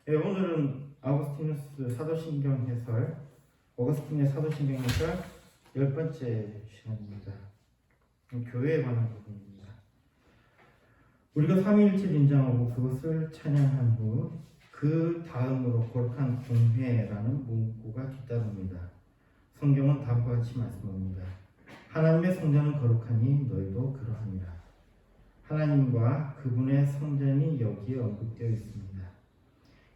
네, 오늘은 아우구스티누스 사도신경 해설, 어거스틴의 사도신경 해설 10번째 시간입니다. 교회에 관한 부분입니다. 우리가 삼위일체를 인정하고 그것을 찬양한 후 그 다음으로 거룩한 공회라는 문구가 뒤따릅니다. 성경은 다음과 같이 말씀합니다. 하나님의 성전은 거룩하니 너희도 그러하니라. 하나님과 그분의 성전이 여기에 언급되어 있습니다.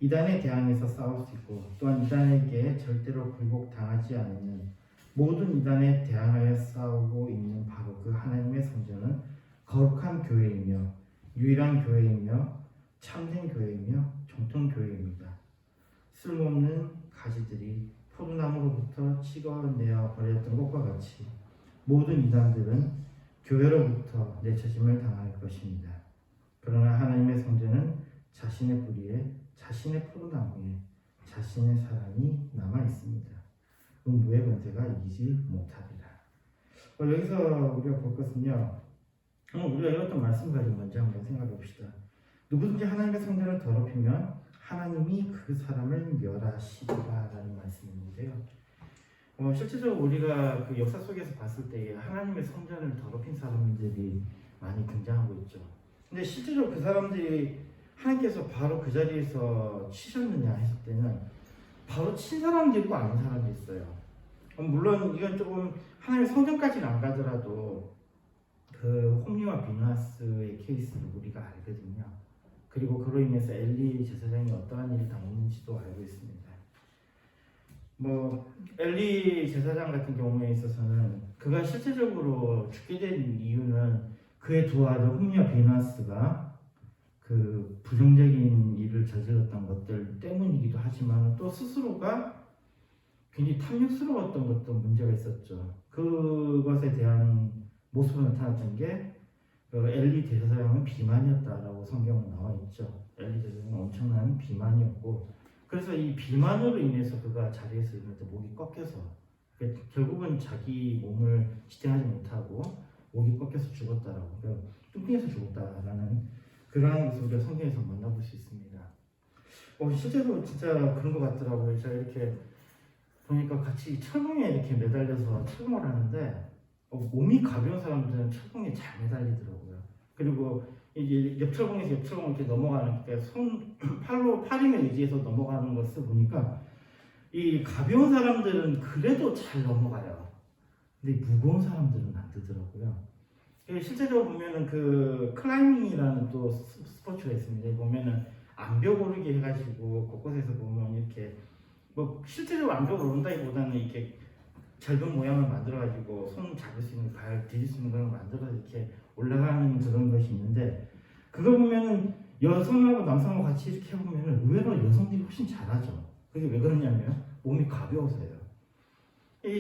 이단에 대항해서 싸울 수 있고 또한 이단에게 절대로 굴복당하지 않는 모든 이단에 대항하여 싸우고 있는 바로 그 하나님의 성전은 거룩한 교회이며 유일한 교회이며 참된 교회이며 정통교회입니다. 쓸모없는 가지들이 포도나무로부터 찍어내어 버렸던 것과 같이 모든 이단들은 교회로부터 내쳐짐을 당할 것입니다. 그러나 하나님의 성전은 자신의 뿌리에 자신의 포도나무에 자신의 사랑이 남아 있습니다. 음부의 권세가 이기지 못하리라. 여기서 우리가 볼 것은요. 우리가 이었던 말씀 가지고 먼저 한번 생각해 봅시다. 누구든지 하나님의 성전을 더럽히면 하나님이 그 사람을 멸하시리라라는 말씀인데요. 실제적으로 우리가 그 역사 속에서 봤을 때 하나님의 성전을 더럽힌 사람들이 많이 등장하고 있죠. 근데 실제로 그 사람들이 하나님께서 바로 그 자리에서 치셨느냐 했을 때는 바로 친 사람도 있고 아닌 사람도 있어요. 물론 이건 조금 하나님의 성전까지는 안 가더라도 그 홈리와 비누아스의 케이스를 우리가 알거든요. 그리고 그로 인해서 엘리 제사장이 어떠한 일을 당했는지도 알고 있습니다. 엘리 제사장 같은 경우에 있어서는 그가 실제적으로 죽게 된 이유는 그의 두 아들 홈리와 비누아스가 그 부정적인 일을 저질렀던 것들 때문이기도 하지만 또 스스로가 굉장히 탐욕스러웠던 것도 문제가 있었죠. 그것에 대한 모습으로 나타났던 게 엘리 제사장은 비만이었다라고 성경에 나와 있죠. 엘리 제사장은 엄청난 비만이었고 그래서 이 비만으로 인해서 그가 자리에서 일어날 때 목이 꺾여서 결국은 자기 몸을 지탱하지 못하고 목이 꺾여서 죽었다라고 뚱뚱해서 죽었다라는 그러한 것을 우리가 성경에서 만나볼 수 있습니다. 실제로 진짜 그런 것 같더라고요. 제가 이렇게 보니까 같이 철봉에 이렇게 매달려서 철봉을 하는데 몸이 가벼운 사람들은 철봉에 잘 매달리더라고요. 그리고 이게 옆철봉에서 옆철봉 이렇게 넘어가는 게 팔힘에 의지해서 넘어가는 것을 보니까 이 가벼운 사람들은 그래도 잘 넘어가요. 근데 무거운 사람들은 안 되더라고요. 실제적으로 보면은 그 클라이밍이라는 또 스포츠가 있습니다. 보면은 암벽 오르기 해가지고 곳곳에서 보면 이렇게 실제적으로 암벽 오른다기보다는 이렇게 절벽 모양을 만들어가지고 손 잡을 수 있는 발 디딜 수 있는 걸 만들어서 이렇게 올라가는 그런 것이 있는데 그거 보면은 여성하고 남성하고 같이 이렇게 해보면은 의외로 여성들이 훨씬 잘하죠. 그게 왜 그러냐면 몸이 가벼워서요.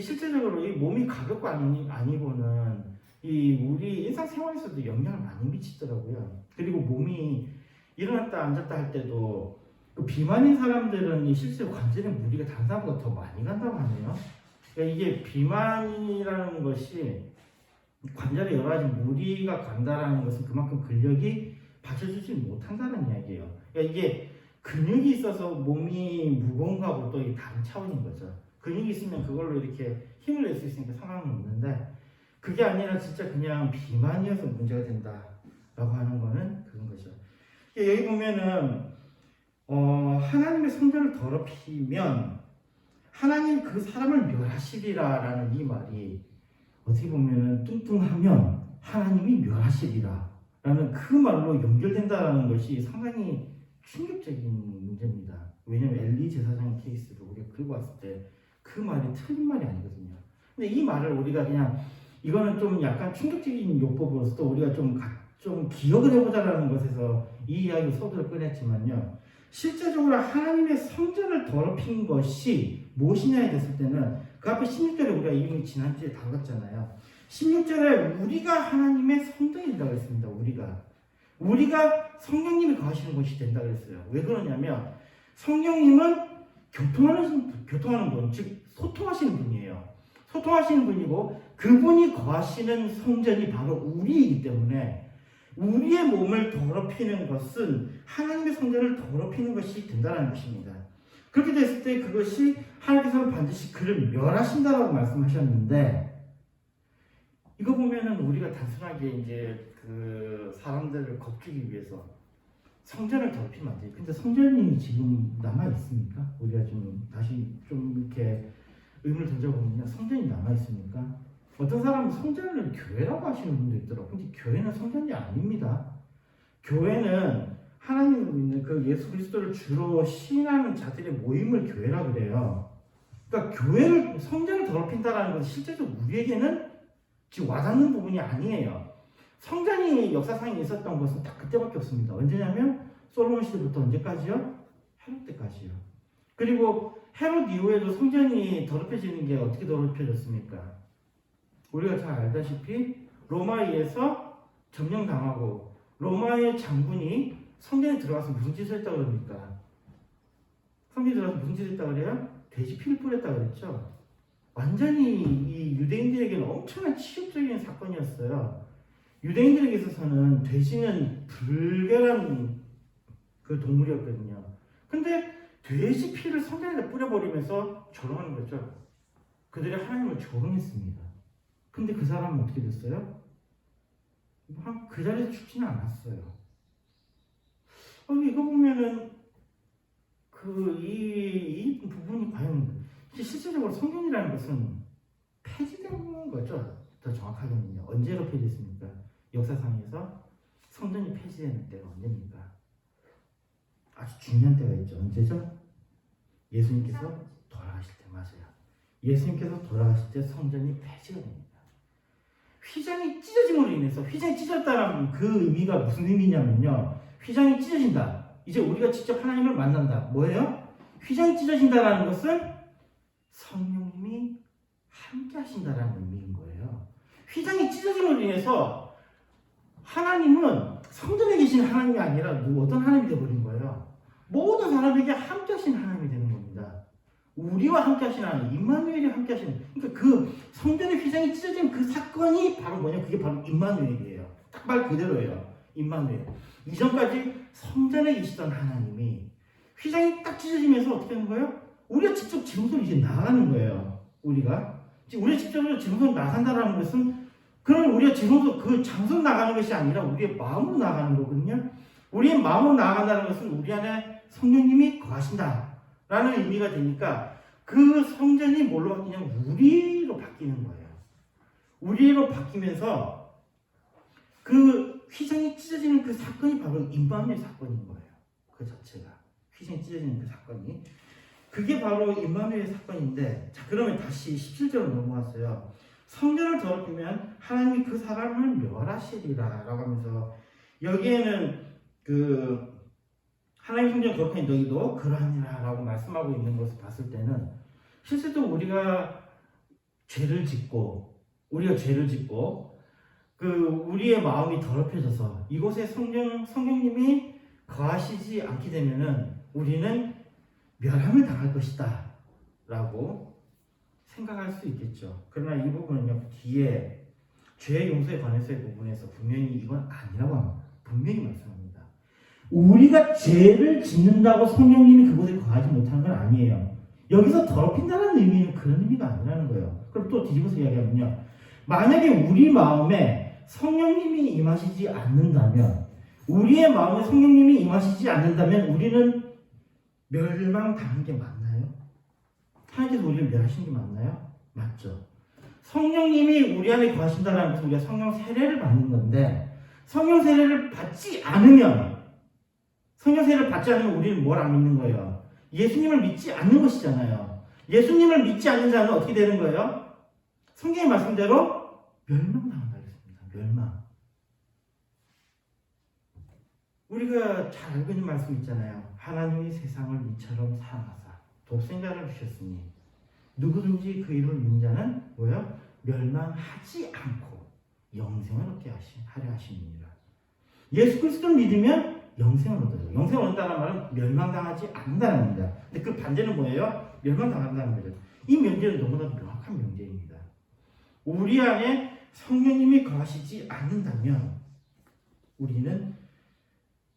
실제적으로 이 몸이 가볍고 아니고는 우리 일상생활에서도 영향을 많이 미치더라고요. 그리고 몸이 일어났다 앉았다 할 때도 그 비만인 사람들은 실제로 관절에 무리가 다른 사람보다 더 많이 간다고 하네요. 그러니까 이게 비만이라는 것이 관절에 여러 가지 무리가 간다라는 것은 그만큼 근력이 받쳐주지 못한다는 이야기예요. 그러니까 이게 근육이 있어서 몸이 무거운 거하고 또 다른 차원인 거죠. 근육이 있으면 그걸로 이렇게 힘을 낼 수 있으니까 상관은 없는데 그게 아니라 진짜 그냥 비만이어서 문제가 된다라고 하는 거는 그런 거죠. 여기 보면은 하나님의 성전을 더럽히면 하나님 그 사람을 멸하시리라라는 이 말이 어떻게 보면은 뚱뚱하면 하나님이 멸하시리라라는 그 말로 연결된다라는 것이 상당히 충격적인 문제입니다. 왜냐하면 엘리 제사장 케이스를 우리가 긁고 왔을 때 그 말이 틀린 말이 아니거든요. 근데 이 말을 우리가 그냥 이거는 좀 약간 충격적인 요법으로서 또 우리가 좀 기억을 해보자라는 것에서 이 이야기 소드를 꺼냈지만요. 실제적으로 하나님의 성전을 더럽힌 것이 무엇이냐에 됐을 때는 그 앞에 16절에 우리가 이미 지난주에 다뤘잖아요. 16절에 우리가 하나님의 성전이 된다고 했습니다. 우리가 성령님이 거하시는 것이 된다고 했어요. 왜 그러냐면 성령님은 교통하는 분, 즉 소통하시는 분이에요. 소통하시는 분이고 그분이 거하시는 성전이 바로 우리이기 때문에 우리의 몸을 더럽히는 것은 하나님의 성전을 더럽히는 것이 된다는 것입니다. 그렇게 됐을 때 그것이 하나님께서는 반드시 그를 멸하신다라고 말씀하셨는데, 이거 보면은 우리가 단순하게 이제 그 사람들을 겁주기 위해서 성전을 더럽히면 안 돼요. 근데 성전이 지금 남아 있습니까? 우리가 좀 다시 좀 이렇게 의문을 던져보면요, 성전이 남아 있습니까? 어떤 사람은 성전을 교회라고 하시는 분도 있더라고요. 근데 교회는 성전이 아닙니다. 교회는 하나님을 믿는 그 예수 그리스도를 주로 시인하는 자들의 모임을 교회라고 그래요. 그러니까 교회를, 성전을 더럽힌다라는 것은 실제적으로 우리에게는 지금 와닿는 부분이 아니에요. 성전이 역사상에 있었던 것은 딱 그때밖에 없습니다. 언제냐면 솔로몬 시대부터 언제까지요? 헤롯 때까지요. 그리고 헤롯 이후에도 성전이 더럽혀지는 게 어떻게 더럽혀졌습니까? 우리가 잘 알다시피 로마에서 점령당하고 로마의 장군이 성전에 들어가서 무슨 짓을 했다고 그럽니까? 성전에 들어가서 무슨 짓을 했다고 그래요? 돼지 피를 뿌렸다고 그랬죠. 완전히 이 유대인들에게는 엄청난 치욕적인 사건이었어요. 유대인들에게 있어서는 돼지는 불결한 그 동물이었거든요. 근데 돼지 피를 성전에다 뿌려버리면서 조롱하는 거죠. 그들이 하나님을 조롱했습니다. 근데 그 사람은 어떻게 됐어요? 그 자리에서 죽지는 않았어요. 이거 보면은 이 부분이 과연 실질적으로 성경이라는 것은 폐지된 거죠. 더 정확하게는요. 언제로 폐지됐습니까? 역사상에서 성전이 폐지되는 때가 언제입니까? 아주 중요한 때가 있죠. 언제죠? 예수님께서 돌아가실 때. 맞아요. 예수님께서 돌아가실 때 성전이 폐지가 됩니다. 휘장이 찢어짐으로 인해서, 휘장이 찢어졌다는 그 의미가 무슨 의미냐면요, 휘장이 찢어진다. 이제 우리가 직접 하나님을 만난다. 뭐예요? 휘장이 찢어진다라는 것은 성령님이 함께 하신다라는 의미인 거예요. 휘장이 찢어짐으로 인해서 하나님은 성전에 계신 하나님이 아니라 어떤 하나님이 되어버린 거예요. 모든 사람에게 함께 하신 하나님이 되는 겁니다. 우리와 함께 하신 하나님, 임마누엘이 함께 하시는, 그러니까 그 성전의 휘장이 찢어진 그 사건이 바로 뭐냐? 그게 바로 임마누엘이에요. 딱 말 그대로예요. 임마누엘. 이전까지 성전에 계시던 하나님이 휘장이 딱 찢어지면서 어떻게 하는 거예요? 우리가 직접 지금부터 이제 나가는 거예요. 우리가 직접으로 지금부터 나간다는 것은, 그럼 우리가 지금부터 그 장소로 나가는 것이 아니라 우리의 마음으로 나가는 거거든요. 우리의 마음으로 나간다는 것은 우리 안에 성령님이 거하신다라는 의미가 되니까 그 성전이 뭘로 바뀌냐면 우리로 바뀌는 거예요. 우리로 바뀌면서 그 휘장이 찢어지는 그 사건이 바로 임마누엘 사건인 거예요. 그 자체가. 휘장이 찢어지는 그 사건이. 그게 바로 임마누엘 사건인데, 자, 그러면 다시 17절로 넘어왔어요. 성전을 더럽히면 하나님이 그 사람을 멸하시리라 라고 하면서, 여기에는 그 하나님 성전을 더럽히는 너희도 그러하니라 라고 말씀하고 있는 것을 봤을 때는, 실제로 우리가 죄를 짓고 우리의 마음이 더럽혀져서 이곳에 성령님이 거하시지 않게 되면은 우리는 멸함을 당할 것이다 라고 생각할 수 있겠죠. 그러나 이 부분은요, 뒤에 죄 용서에 관해서의 부분에서 분명히 이건 아니라고 합니다. 분명히 말씀합니다. 우리가 죄를 짓는다고 성령님이 그곳에 거하지 못하는 건 아니에요. 여기서 더럽힌다는 의미는 그런 의미가 아니라는 거예요. 그럼 또 뒤집어서 이야기하면요, 만약에 우리 마음에 성령님이 임하시지 않는다면, 우리의 마음에 성령님이 임하시지 않는다면 우리는 멸망당한 게 맞나요? 하나님께서 우리를 멸하신 게 맞나요? 맞죠. 성령님이 우리 안에 거하신다는 것은 우리가 성령 세례를 받는 건데, 성령 세례를 받지 않으면 우리는 뭘 안 믿는 거예요? 예수님을 믿지 않는 것이잖아요. 예수님을 믿지 않는 자는 어떻게 되는 거예요? 성경의 말씀대로 멸망당한다 그랬습니다. 멸망. 우리가 잘 알고 있는 말씀 있잖아요. 하나님이 세상을 이처럼 사랑하사 독생자를 주셨으니 누구든지 그 이름을 믿는 자는 뭐예요? 멸망하지 않고 영생을 얻게 하려 하시느니라. 예수 그리스도를 믿으면 영생을 얻어요. 영생을 얻는다는 말은 멸망당하지 않는다는 겁니다. 근데 그 반대는 뭐예요? 멸망당한다는 거죠. 이 명제는 너무나 명확한 명제입니다. 우리 안에 성령님이 거하시지 않는다면 우리는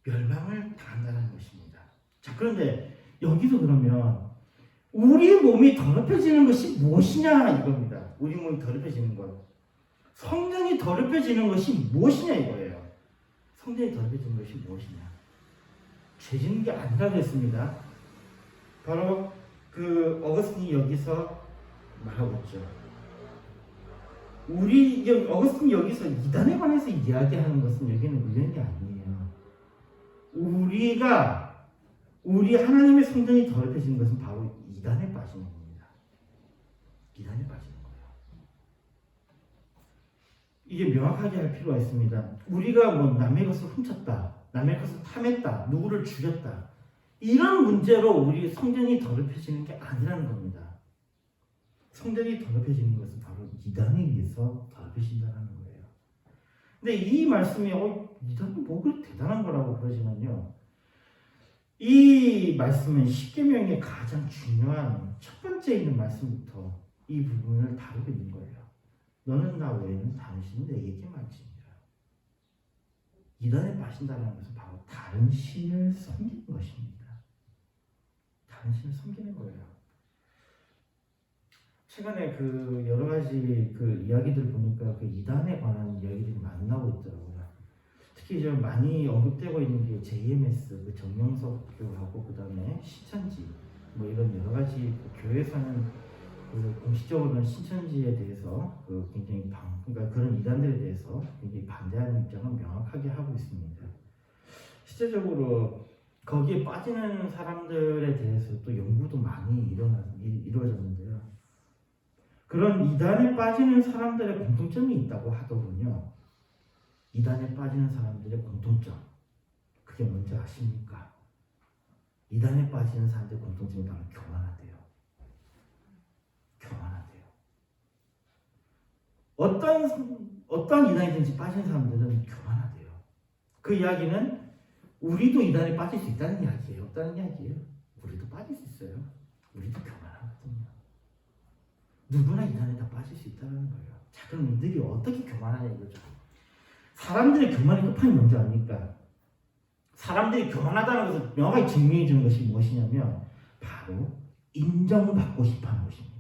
멸망을 당한다는 것입니다. 자, 그런데 여기서 그러면 우리 몸이 더럽혀지는 것이 무엇이냐 이겁니다. 우리 몸이 더럽혀지는 것. 성전이 더럽혀지는 것이 무엇이냐 이거예요. 성전이 더럽혀지는 것이 무엇이냐. 죄 짓는 게 아니라고 했습니다. 바로 그 어거스틴이 여기서 말하고 있죠. 어거스틴이 여기서 이단에 관해서 이야기하는 것은 여기는 의견이 아니에요. 우리 하나님의 성전이 더럽혀지는 것은 바로 이단에 빠지는 겁니다. 이단에 빠지는 거예요. 이게 명확하게 할 필요가 있습니다. 우리가 뭐 남의 것을 훔쳤다, 남의 것을 탐했다, 누구를 죽였다, 이런 문제로 우리 성전이 더럽혀지는 게 아니라는 겁니다. 성전이 더럽혀지는 것은 바로 이단에 의해서 더럽혀진다는 거예요. 근데 이 말씀이 이단은 뭐 그렇게 대단한 거라고 그러지만요. 이 말씀은 십계명의 가장 중요한 첫 번째 있는 말씀부터 이 부분을 다루고 있는 거예요. 너는 나 외에는 다른 신은 내게 말지니라. 이단에 빠진다는 것은 바로 다른 신을 섬기는 것입니다. 다른 신을 섬기는 거예요. 최근에 그 여러 가지 그 이야기들 보니까 그 이단에 관한 이야기들이 많이 나오고 있더라고요. 특히 좀 많이 언급되고 있는 게 JMS, 그 정명석 교하고 그 다음에 신천지 뭐 이런 여러 가지 그 교회에서는 그 공식적으로는 신천지에 대해서 그 굉장히 그러니까 그런 이단들에 대해서 굉장히 반대하는 입장을 명확하게 하고 있습니다. 실제적으로 거기에 빠지는 사람들에 대해서 또 연구도 많이 이루어졌는데요. 그런 이단에 빠지는 사람들의 공통점이 있다고 하더군요. 이단에 빠지는 사람들의 공통점, 그게 뭔지 아십니까? 이단에 빠지는 사람들의 공통점이 바로 교만하대요. 교만하대요. 어떤 이단이든지 빠진 사람들은 교만하대요. 그 이야기는 우리도 이단에 빠질 수 있다는 이야기예요. 없다는 이야기예요. 우리도 빠질 수 있어요. 우리도 교만하거든요. 누구나 이단에 다 빠질 수 있다는 거예요. 자, 그럼 이들이 어떻게 교만하냐 이거죠. 사람들의 교만의 끝판이 뭔지 압니까? 사람들이 교만하다는 것을 명확히 증명해 주는 것이 무엇이냐면 바로 인정받고 싶어하는 것입니다.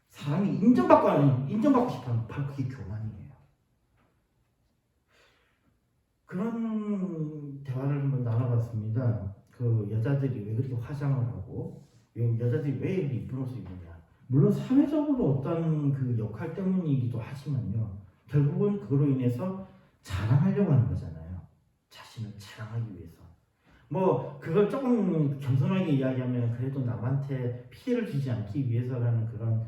사람이 인정받고 싶어하는 바로 그게 교만이에요. 그런 대화를 한번 나눠봤습니다. 그 여자들이 왜 그렇게 화장을 하고 여자들이 왜 이렇게 이쁜 옷을 입느냐. 물론 사회적으로 어떤 그 역할 때문이기도 하지만요. 결국은 그로 인해서 자랑하려고 하는 거잖아요. 자신을 자랑하기 위해서. 뭐 그걸 조금 겸손하게 이야기하면 그래도 남한테 피해를 주지 않기 위해서라는 그런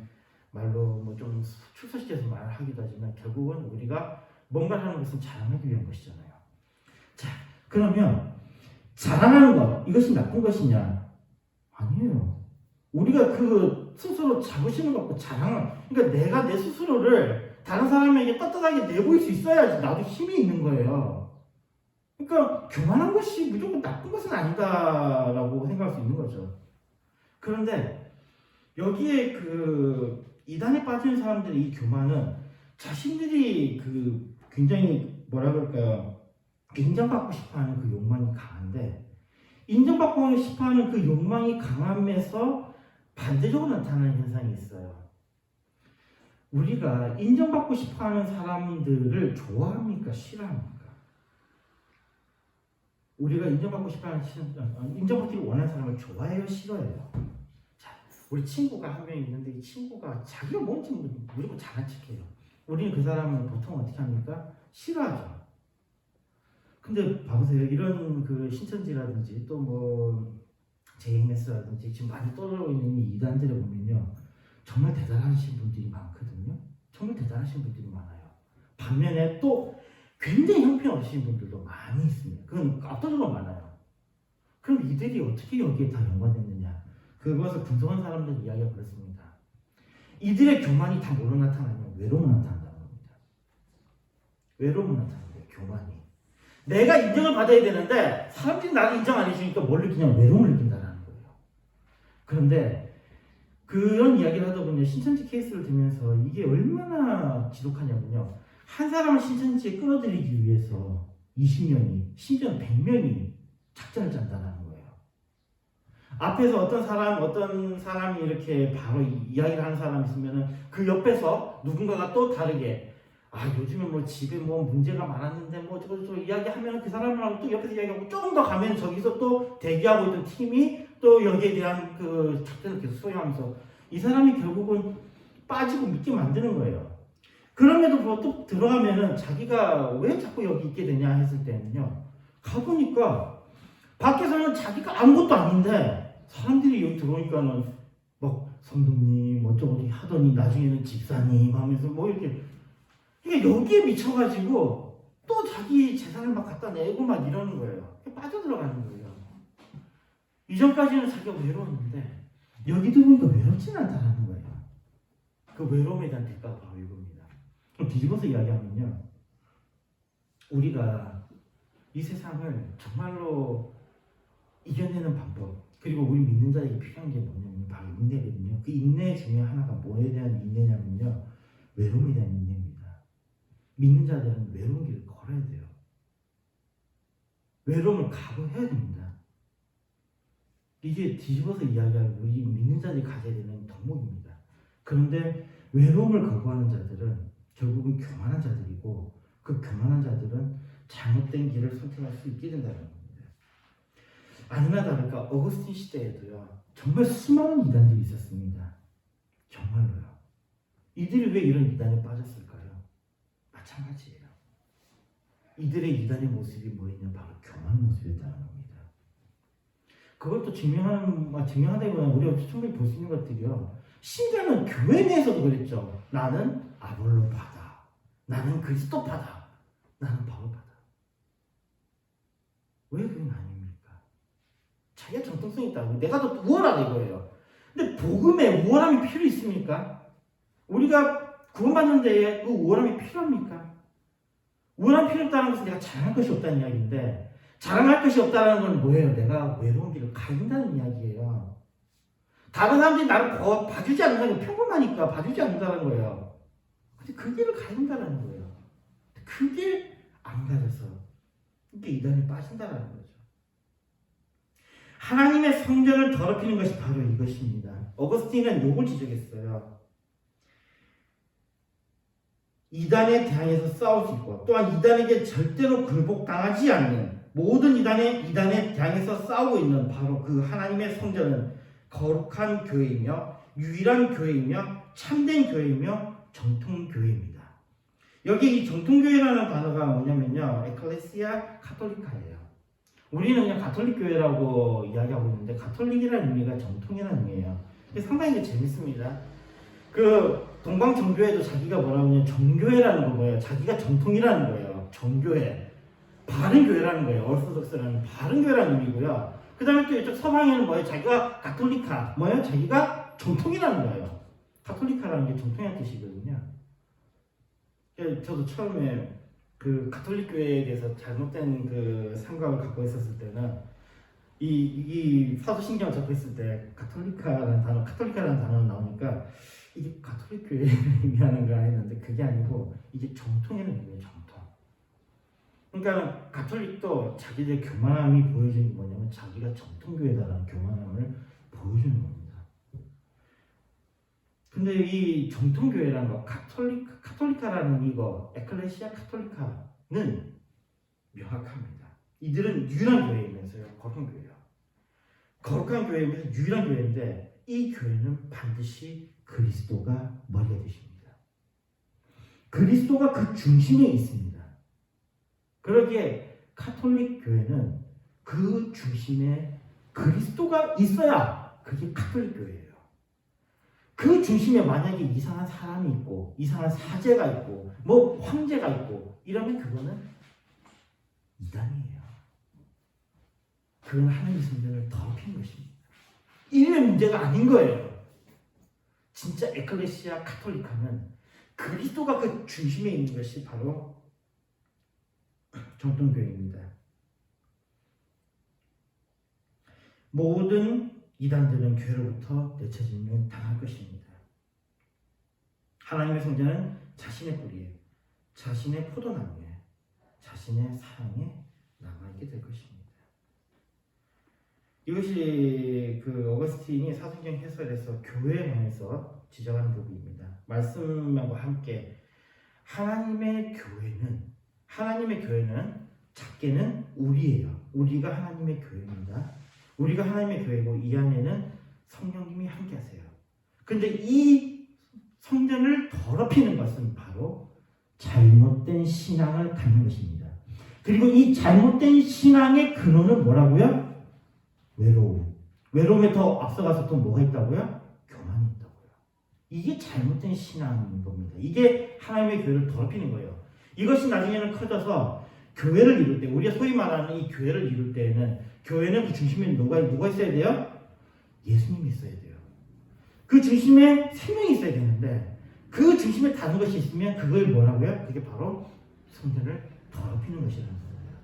말로 뭐 좀 축소시켜서 말하기도 하지만 결국은 우리가 뭔가를 하는 것은 자랑하기 위한 것이잖아요. 자, 그러면 자랑하는 것 이것이 나쁜 것이냐? 아니에요. 우리가 그 스스로 자부심을 갖고 자랑을, 그러니까 내가 내 스스로를 다른 사람에게 떳떳하게 내보일 수 있어야지 나도 힘이 있는 거예요. 그러니까 교만한 것이 무조건 나쁜 것은 아니다라고 생각할 수 있는 거죠. 그런데 여기에 그 이단에 빠진 사람들의 이 교만은 자신들이 그 굉장히 뭐라 그럴까요? 인정받고 싶어하는 그 욕망이 강한데 인정받고 싶어하는 그 욕망이 강함에서 반대적으로 나타나는 현상이 있어요. 우리가 인정받고 싶어하는 사람들을 좋아합니까? 싫어합니까? 우리가 인정받기를 원하는 사람을 좋아해요? 싫어해요? 자, 우리 친구가 한 명 있는데 이 친구가 자기가 뭔지 무조건 잘난 척해요. 우리는 그 사람을 보통 어떻게 합니까? 싫어하죠. 근데 봐보세요. 이런 그 신천지라든지 또 뭐 JMS라든지 지금 많이 떠들고 있는 이 이단들을 보면요. 정말 대단하신 분들이 많거든요. 정말 대단하신 분들이 많아요. 반면에 또 굉장히 형편없으신 분들도 많이 있습니다. 그건 압도적으로 많아요. 그럼 이들이 어떻게 여기에 다 연관됐느냐? 그것을 분석한 사람들 이야기가 그렇습니다. 이들의 교만이 다 뭐로 나타나냐면 외로움으로 나타난다는 겁니다. 외로움으로 나타나는 거예요. 교만이. 내가 인정을 받아야 되는데 사람들이 나를 인정 안 해주니까 뭘 느끼냐면 외로움을 느낀다는 거예요. 그런데 그런 이야기를 하다 보면 신천지 케이스를 들면서 이게 얼마나 지독하냐면요. 한 사람을 신천지에 끌어들이기 위해서 20명이, 심지어 100명이 작전을 짠다는 거예요. 앞에서 어떤 사람이 이렇게 바로 이야기를 하는 사람이 있으면은 그 옆에서 누군가가 또 다르게 요즘에 뭐 집에 뭐 문제가 많았는데 뭐 저거 이야기하면 그 사람하고 또 옆에서 이야기하고 조금 더 가면 저기서 또 대기하고 있던 팀이 또 여기에 대한 그 작전을 계속 수행하면서 이 사람이 결국은 빠지고 믿게 만드는 거예요. 그럼에도 불구하고 또 들어가면은 자기가 왜 자꾸 여기 있게 되냐 했을 때는요. 가보니까 밖에서는 자기가 아무것도 아닌데 사람들이 여기 들어오니까는 막 성도님 어쩌고 하더니 나중에는 집사님 하면서 뭐 이렇게 그러니까 여기에 미쳐가지고 또 자기 재산을 막 갖다 내고 막 이러는 거예요. 빠져들어가는 거예요. 이전까지는 자기가 외로웠는데 여기도 보니까 외롭진 않다는 거예요. 그 외로움에 대한 대가가 바로 이겁니다. 그럼 뒤집어서 이야기하면요. 우리가 이 세상을 정말로 이겨내는 방법 그리고 우리 믿는 자에게 필요한 게 뭐냐면 바로 인내거든요. 그 인내 중에 하나가 뭐에 대한 인내냐면요. 외로움에 대한 인내입니다. 믿는 자들은 외로운 길을 걸어야 돼요. 외로움을 각오해야 됩니다. 이게 뒤집어서 이야기하는 우리 믿는 자들이 가져야 되는 덕목입니다. 그런데 외로움을 거부하는 자들은 결국은 교만한 자들이고 그 교만한 자들은 잘못된 길을 선택할 수 있게 된다는 겁니다. 아니나 다를까 어거스틴 시대에도요. 정말 수많은 이단들이 있었습니다. 정말로요. 이들이 왜 이런 이단에 빠졌을까요? 마찬가지예요. 이들의 이단의 모습이 뭐였냐? 바로 교만한 모습이었다는 겁니다. 그것도 증명하다기보다는 우리가 충분히 볼 수 있는 것들이요. 심지어는 교회 내에서도 그랬죠. 나는 아볼로파다. 나는 그리스도파다. 나는 바울파다. 왜 그건 아닙니까? 자기가 정통성이 있다고. 내가 더 우월하다 이거예요. 근데 복음에 우월함이 필요 있습니까? 우리가 구원받는 데에 그 우월함이 필요합니까? 우월함이 필요 없다는 것은 내가 자랑할 것이 없다는 이야기인데 자랑할 것이 없다는 건 뭐예요? 내가 외로운 길을 가진다는 이야기예요. 다른 사람들이 나를 봐주지 않는다는 건 평범하니까 봐주지 않는다는 거예요. 근데 그 길을 가진다는 거예요. 그 길 안 가져서 이게 이단에 빠진다는 거죠. 하나님의 성전을 더럽히는 것이 바로 이것입니다. 어거스틴은 이걸 지적했어요. 이단에 대항해서 싸울 수 있고 또한 이단에게 절대로 굴복당하지 않는 모든 이단에 대항해서 싸우고 있는 바로 그 하나님의 성전은 거룩한 교회이며 유일한 교회이며 참된 교회이며 정통교회입니다. 여기 이 정통교회라는 단어가 뭐냐면요. 에클레시아 카톨리카예요. 우리는 그냥 가톨릭 교회라고 이야기하고 있는데 가톨릭이라는 의미가 정통이라는 의미예요. 상당히 재밌습니다. 그 동방정교회도 자기가 뭐라고 하냐면 정교회라는 거예요. 자기가 정통이라는 거예요. 정교회. 바른 교회라는 거예요. 얼소독스라는 바른 교회라는 의미고요. 그 다음에 또 이쪽 서방에는 뭐예요? 자기가 가톨리카. 뭐예요? 자기가 정통이라는 거예요. 가톨리카라는 게 정통이라는 뜻이거든요. 저도 처음에 그 가톨릭 교회에 대해서 잘못된 그 생각을 갖고 있었을 때는 이 사도신경을 접고 있을 때 카톨리카라는 단어가 나오니까 이게 가톨릭 교회를 의미하는가 했는데 그게 아니고 이게 정통이라는 의미예요. 정통. 그러니까 가톨릭도 자기들의 교만함이 보여주는 게 뭐냐면 자기가 정통교회다라는 교만함을 보여주는 겁니다. 근데 이 정통교회라는 거 카톨리카라는 이거 에클레시아 카톨리카는 명확합니다. 이들은 유일한 교회이면서요. 거룩한 교회예요. 거룩한 교회이면서 유일한 교회인데 이 교회는 반드시 그리스도가 머리가 되십니다. 그리스도가 그 중심에 있습니다. 그러기에 카톨릭 교회는 그 중심에 그리스도가 있어야 그게 카톨릭 교회예요. 그 중심에 만약에 이상한 사람이 있고 이상한 사제가 있고 뭐 황제가 있고 이러면 그거는 이단이에요. 그건 하나님의 성전을 더럽히는 것입니다. 이름의 문제가 아닌 거예요. 진짜 에클레시아 카톨리카는 그리스도가 그 중심에 있는 것이 바로 정통교회입니다. 모든 이단들은 교회로부터 내쳐지면 당할 것입니다. 하나님의 성전은 자신의 뿌리에, 자신의 포도나무에, 자신의 사랑에 남아있게 될 것입니다. 이것이 그 어거스틴이 사도행전 해설에서 교회에 관해서 지적하는 부분입니다. 말씀과 함께 하나님의 교회는 작게는 우리예요. 우리가 하나님의 교회입니다. 우리가 하나님의 교회고 이 안에는 성령님이 함께 하세요. 근데 이 성전을 더럽히는 것은 바로 잘못된 신앙을 갖는 것입니다. 그리고 이 잘못된 신앙의 근원은 뭐라고요? 외로움. 외로움에 더 앞서가서 또 뭐가 있다고요? 교만이 있다고요. 이게 잘못된 신앙인 겁니다. 이게 하나님의 교회를 더럽히는 거예요. 이것이 나중에는 커져서 교회를 이룰 때, 우리가 소위 말하는 이 교회를 이룰 때에는 교회는 그 중심에 누가 있어야 돼요? 예수님이 있어야 돼요. 그 중심에 생명이 있어야 되는데 그 중심에 다른 것이 있으면 그걸 뭐라고요? 그게 바로 성전을 더럽히는 것이라는 거예요.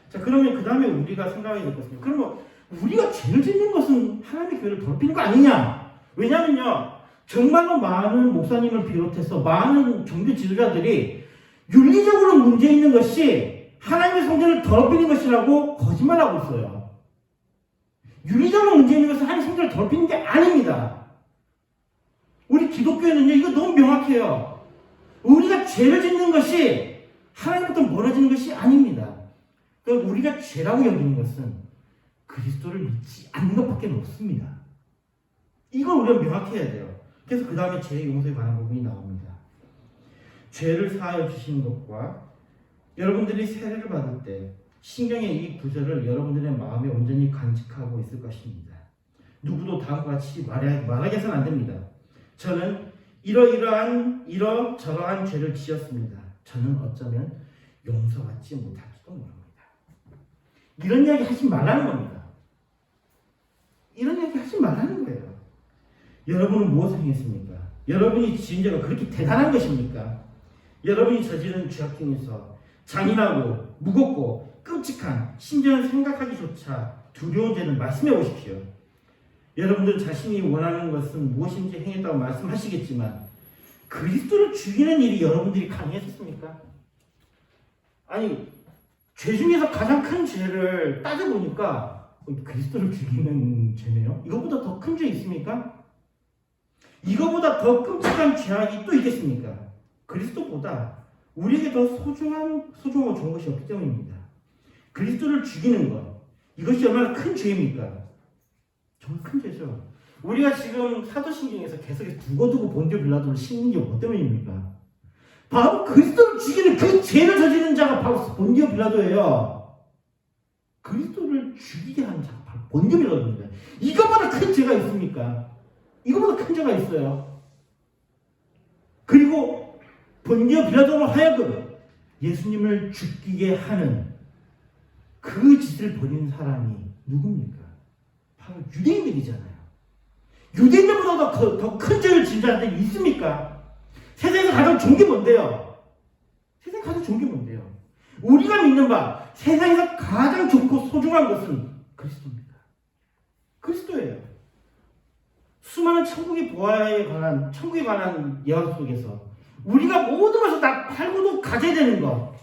자, 그러면 그 다음에 우리가 생각해야 될 것은, 그러면 우리가 죄를 짓는 것은 하나님의 교회를 더럽히는 거 아니냐? 왜냐면요, 정말로 많은 목사님을 비롯해서 많은 종교 지도자들이 윤리적으로 문제 있는 것이 하나님의 성전을 더럽히는 것이라고 거짓말하고 있어요. 윤리적으로 문제 있는 것은 하나님의 성전을 더럽히는 게 아닙니다. 우리 기독교에는요, 이거 너무 명확해요. 우리가 죄를 짓는 것이 하나님부터 멀어지는 것이 아닙니다. 그러니까 우리가 죄라고 여기는 것은 그리스도를 믿지 않는 것밖에 없습니다. 이걸 우리가 명확해야 돼요. 그래서 그 다음에 죄의 용서에 관한 부분이 나옵니다. 죄를 사하여 주시는 것과 여러분들이 세례를 받을 때 신경의 이 구절을 여러분들의 마음에 온전히 간직하고 있을 것입니다. 누구도 다음과 같이 말하게 해서는 안 됩니다. 저는 이러저러한 죄를 지었습니다. 저는 어쩌면 용서받지 못할지도 모릅니다. 이런 이야기 하지 말라는 겁니다. 이런 이야기 하지 말라는 거예요. 여러분은 무엇을 행했습니까? 여러분이 지은 죄가 그렇게 대단한 것입니까? 여러분이 저지른 죄악 중에서 잔인하고 무겁고 끔찍한, 심지어는 생각하기조차 두려운 죄를 말씀해 보십시오. 여러분들 자신이 원하는 것은 무엇인지 행했다고 말씀하시겠지만 그리스도를 죽이는 일이 여러분들이 가능했었습니까? 아니, 죄 중에서 가장 큰 죄를 따져보니까 그리스도를 죽이는 죄네요. 이거보다 더 큰 죄 있습니까? 이거보다 더 끔찍한 죄악이 또 있겠습니까? 그리스도보다 우리에게 더 소중하고 좋은 것이 없기 때문입니다. 그리스도를 죽이는 것, 이것이 얼마나 큰 죄입니까? 정말 큰 죄죠. 우리가 지금 사도신경에서 계속해서 두고두고 본디오 빌라도를 씹는 게 뭐 때문입니까? 바로 그리스도를 죽이는 그 죄를 저지른 자가 바로 본디오 빌라도예요. 그리스도를 죽이게 하는 자가 바로 본디오 빌라도입니다. 이것보다 큰 죄가 있습니까? 이것보다 큰 죄가 있어요. 그리고 본디오 빌라도로 하여금 예수님을 죽이게 하는 그 짓을 벌인 사람이 누굽니까? 바로 유대인들이잖아요. 유대인들보다 더 큰 죄를 지은 자들이 있습니까? 세상에서 가장 좋은 게 뭔데요? 세상에서 가장 좋은 게 뭔데요? 우리가 믿는 바 세상에서 가장 좋고 소중한 것은 그리스도입니다. 그리스도예요. 수많은 천국의 천국에 관한 예언 속에서 우리가 모든 것을 다 팔고도 가져야 되는 것,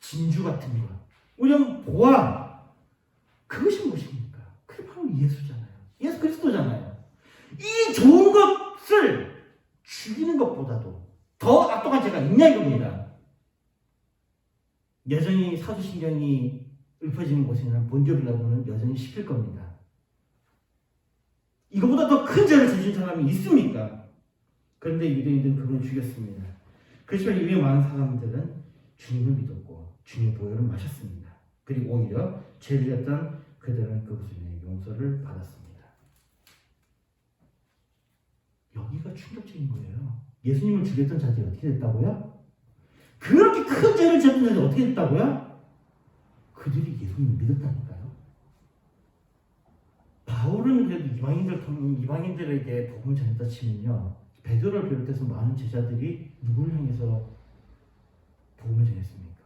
진주 같은 것, 우리는 보아, 그것이 무엇입니까? 그게 바로 예수잖아요. 예수 그리스도잖아요. 이 좋은 것을 죽이는 것보다도 더 악독한 죄가 있냐 이겁니다. 여전히 사도신경이 읊어지는 곳에는 본디오 빌라도는 여전히 씹힐 겁니다. 이거보다 더 큰 죄를 저지른 사람이 있습니까? 그런데 유대인들은 그분을 죽였습니다. 그렇지만 이후에 많은 사람들은 주님을 믿었고 주님의 보혈을 마셨습니다. 그리고 오히려 죄를 졌던 그들은 그것을 위해 용서를 받았습니다. 여기가 충격적인 거예요. 예수님을 죽였던 자들이 어떻게 됐다고요? 그렇게 큰 죄를 지었던 자들이 어떻게 됐다고요? 그들이 예수님을 믿었다니까요. 바울은 그래도 이방인들에게 복음을 전했다 치면요, 베드로를 비롯해서 많은 제자들이 누구를 향해서 복음을 전했습니까?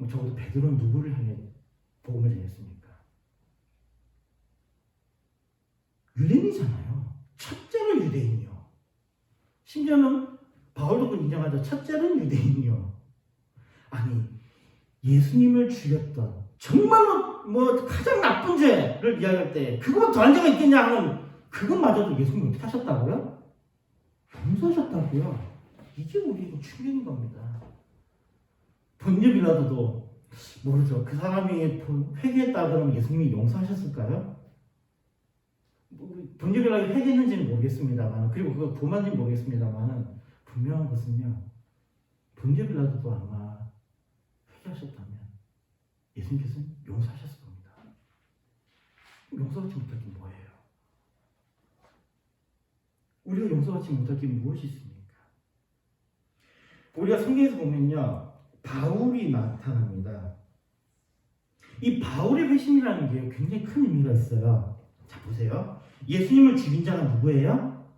적어도 베드로는 누구를 향해 복음을 전했습니까? 유대인이잖아요. 첫째는 유대인이요. 심지어는 바울도 그 인정하죠. 첫째는 유대인이요. 아니 예수님을 죽였던 정말로 뭐 가장 나쁜 죄를 이야기할 때 그거 더한 죄가 있겠냐 하면 그것마저도 예수님이 어떻게 하셨다고요? 용서하셨다고요. 이게 우리에게 충격인 겁니다. 본녀 빌라도도 모르죠. 그 사람이 회개했다 그러면 예수님이 용서하셨을까요? 본녀 빌라도 회개했는지는 모르겠습니다만 그리고 그거 도만지는 모르겠습니다만 분명한 것은요. 본녀 빌라도도 아마 회개하셨다면 예수님께서는 용서하셨을 겁니다. 용서하지 못할 게 뭐예요? 우리가 용서하지 못할 게 무엇이 있습니까? 우리가 성경에서 보면요. 바울이 나타납니다. 이 바울의 회심이라는 게 굉장히 큰 의미가 있어요. 자 보세요. 예수님을 죽인 자가 누구예요?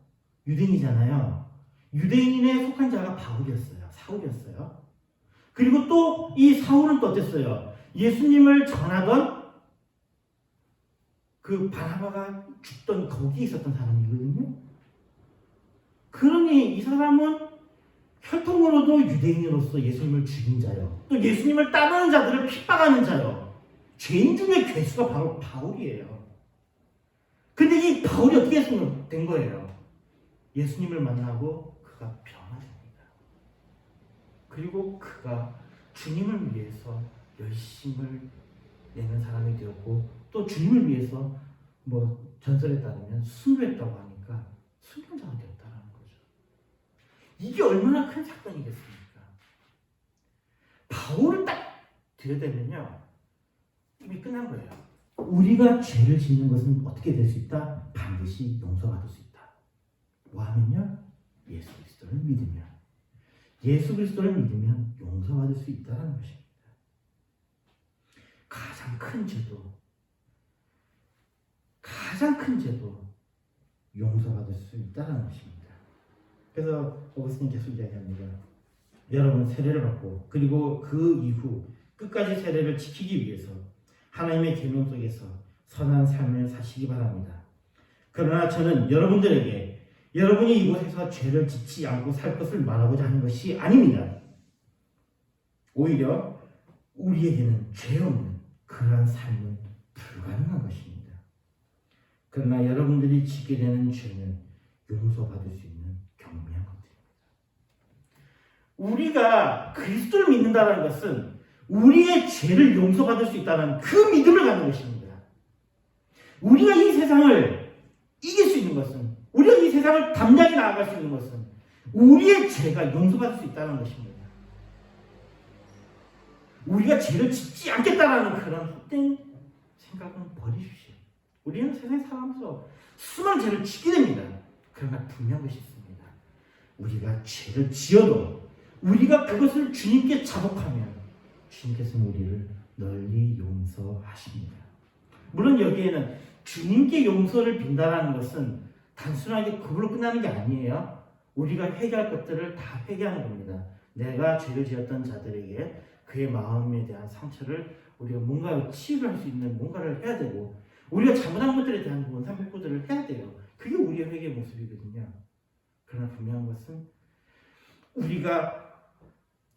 유대인이잖아요. 유대인에 속한 자가 바울이었어요. 사울이었어요. 그리고 또 이 사울은 또 어땠어요? 예수님을 전하던 그 바나바가 죽던 거기에 있었던 사람이거든요. 그러니 이 사람은 혈통으로도 유대인으로서 예수님을 죽인 자요. 또 예수님을 따르는 자들을 핍박하는 자요. 죄인 중에 괴수가 바로 바울이에요. 근데 이 바울이 어떻게 된 거예요? 예수님을 만나고 그가 변화됩니다. 그리고 그가 주님을 위해서 열심을 내는 사람이 되었고 또 주님을 위해서 뭐 전설에 따르면 순교했다고 하니까 순교자가 되었다라는 거죠. 이게 얼마나 큰 사건이겠습니까? 바울을 딱 들여다보면요 이미 끝난 거예요. 우리가 죄를 짓는 것은 어떻게 될 수 있다? 반드시 용서받을 수 있다. 뭐 하면요? 예수 그리스도를 믿으면. 예수 그리스도를 믿으면 용서받을 수 있다는 것입니다. 가장 큰 죄도 용서받을 수 있다는 것입니다. 그래서 오거스틴 계속 이야기합니다. 여러분 세례를 받고 그리고 그 이후 끝까지 세례를 지키기 위해서 하나님의 계명 속에서 선한 삶을 사시기 바랍니다. 그러나 저는 여러분들에게 여러분이 이곳에서 죄를 짓지 않고 살 것을 말하고자 하는 것이 아닙니다. 오히려 우리에게는 죄 없는 그러한 삶은 불가능한 것입니다. 그러나 여러분들이 짓게 되는 죄는 용서받을 수 있는 경미한 것들입니다. 우리가 그리스도를 믿는다는 것은 우리의 죄를 용서받을 수 있다는 그 믿음을 갖는 것입니다. 우리가 이 세상을 이길 수 있는 것은 우리가 이 세상을 담당해 나아갈 수 있는 것은 우리의 죄가 용서받을 수 있다는 것입니다. 우리가 죄를 짓지 않겠다라는 그런 헛된 생각은 버리십시오. 우리는 세상에 살아가면서 수많은 죄를 짓게 됩니다. 그러나 분명한 것이 있습니다. 우리가 죄를 지어도 우리가 그것을 주님께 자복하면 주님께서는 우리를 널리 용서하십니다. 물론 여기에는 주님께 용서를 빈다라는 것은 단순하게 그걸로 끝나는 게 아니에요. 우리가 회개할 것들을 다 회개하는 겁니다. 내가 죄를 지었던 자들에게 그의 마음에 대한 상처를 우리가 뭔가 치유를 할 수 있는 뭔가를 해야 되고 우리가 잘못한 것들에 대한 원산 복구들을 해야 돼요. 그게 우리의 회개의 모습이거든요. 그러나 분명한 것은 우리가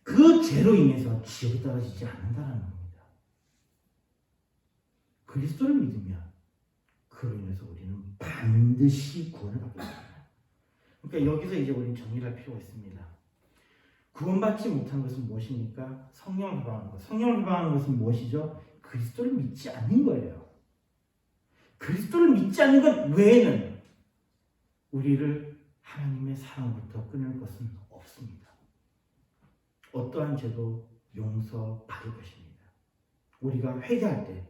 그 죄로 인해서 지옥에 떨어지지 않는다는 겁니다. 그리스도를 믿으면 그로 인해서 우리는 반드시 구원을 받게 됩니다. 그러니까 여기서 이제 우리는 정리를 할 필요가 있습니다. 구원받지 못한 것은 무엇입니까? 성령을 회방하는 것. 성령을 회방하는 것은 무엇이죠? 그리스도를 믿지 않는 거예요. 그리스도를 믿지 않는 것 외에는 우리를 하나님의 사랑으로부터 끊을 것은 없습니다. 어떠한 죄도 용서받을 것입니다. 우리가 회개할 때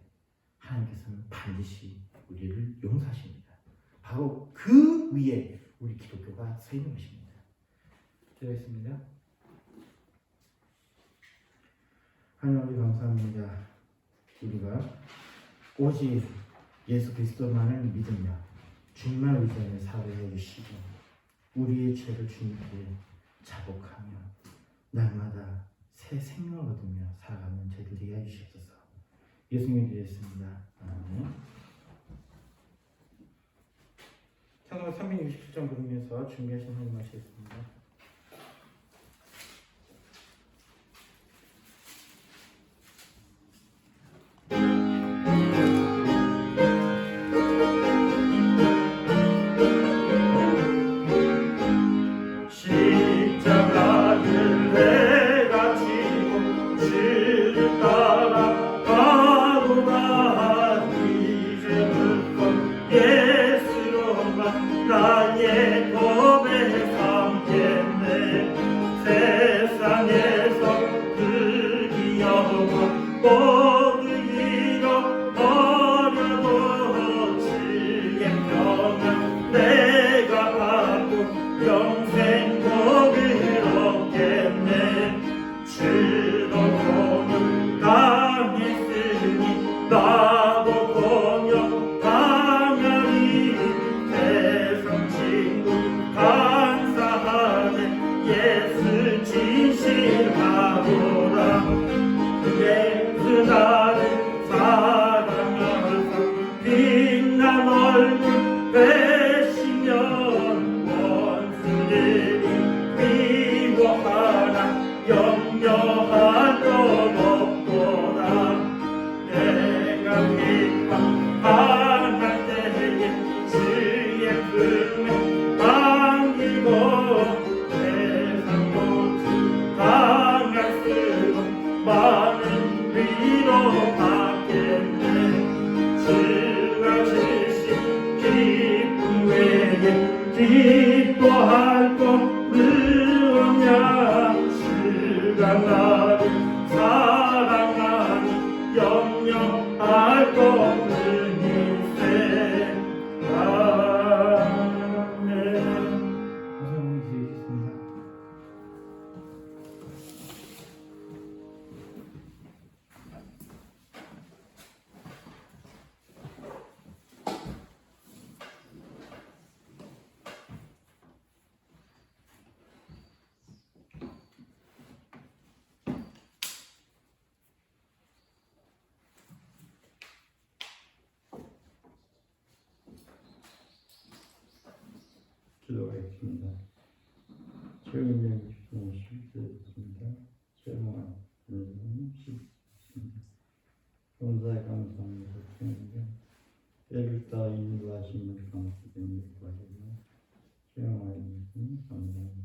하나님께서는 반드시 우리를 용서하십니다. 바로 그 위에 우리 기독교가 서 있는 것입니다. 기도하겠습니다. 하나님 우리 감사합니다. 우리가 오직 예수 그리스도만을 믿으며 주님만 의지하며 살아야 주시고 우리의 죄를 주님께 자복하며 날마다 새 생명을 얻으며 살아가는 저희들 되게 해주시옵소서. 예수님의 기도했습니다. 아멘. 찬송 367장 부르면서 준비하신 하나님 말씀입니다. 모두 잃어버려도 주의 평안 내가 받고 영생 복을 얻겠네. 주도 공유 당했으니 나도 공유 당하리. 세상 친구 감사하네. 예수 진실하도다. 예수 나를 사랑하사 빛난 얼굴 되시면 원수들이 미워하나 염려할 것 없도다. 내가 비판할 때에 주의 품에 안기고 세상 모두 당할 수록 많은 위로 받겠네. 주가 주신 기쁨 외에 기뻐할 것 없냐. 주가 나를 사랑하니 염려할 것 없는 인생. 아멘. 감사합니다. 기도하겠습니다. 최근에 주신 실수였습니다. 죄송한 실수였습니다. 감사에 감사합니다. 때를 따라 인도하심을 감사드립니다. 죄송한 감사합니다.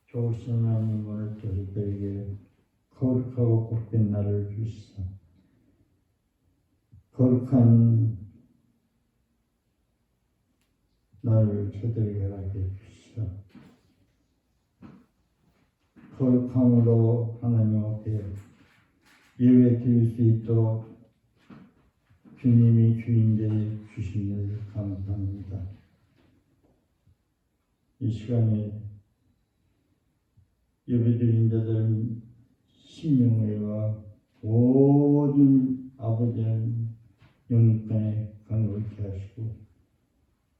좋으신 하나님, 오늘 저희들에게 거룩하고 복된 날을 주시사 거룩한 나를 저들에게 하게 해주시오. 거룩함으로 하나님 앞에 예배 드릴 수 있도록 주님이 주인되어 주시니 감사합니다. 이 시간에 예배 드린 자들은 심령의와 모든 아버지는 영육간에 강건케 하시고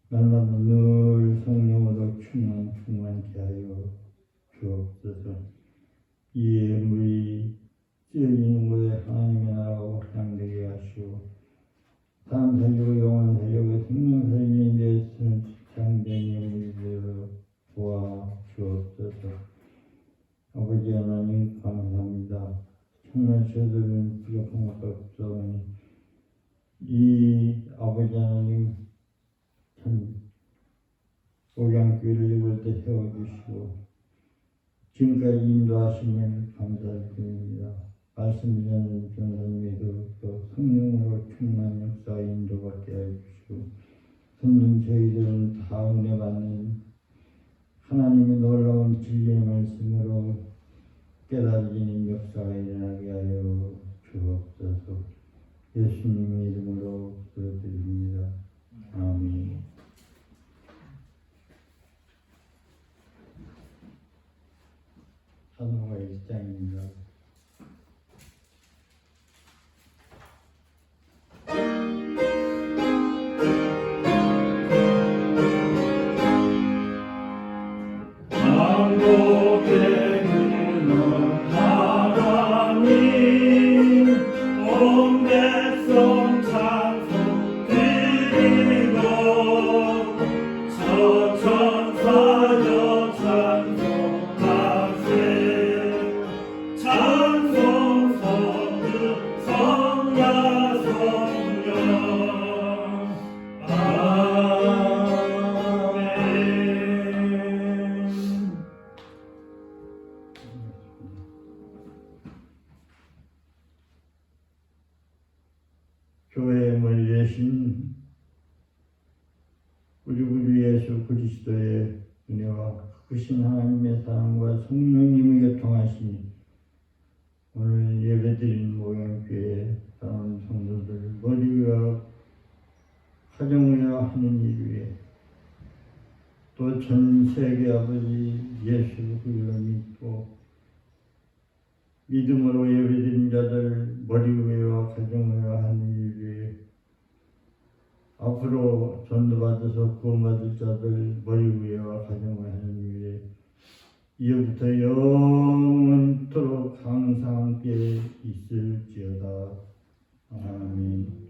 날마다 늘 성령으로 충만케 하여 주옵소서. 이 예물이 쓰여지는 곳에 하나님의 나라가 확장되게 하시고 다음 살리고 영원 살리고 생명 살리는 데서는 장된 예물이 되어 도와주옵소서. 아버지 하나님 감사합니다. 정말 저들은 부족한 것도 없사오니 이 아버지 하나님 참 오량교회를 이볼 때 세워주시고 지금까지 인도하시면 감사드립니다. 말씀 전하는 전사님에도 또 성령으로 충만 역사 인도받게 해주시고 듣는 저희들은 다 은혜 받는 하나님의 놀라운 진리의 말씀으로 깨달아지는 역사가 일어나게 하여 주옵소서. 예수님의 이름으로 기도드립니다. 아멘. 사도가 1장입니다. 교회의 머리 되신 우리 구 예수 그리스도의 은혜와 크신 하나님의 사랑과 성령님의 교통하심이 오늘 예배드린 모양교회 사랑하는 성도들 머리와 가정이야 하는 일 위에 또 전 세계 아버지 예수 그리스도를 믿고 믿음으로 예배드린 자들 머리 위와 가정이야 하는 일 위에 앞으로 전도받아서 구원받을 자들 머리 위와 가정을 하는 일 위에 이후부터 영원토록 항상 함께 있을지어다. 아멘.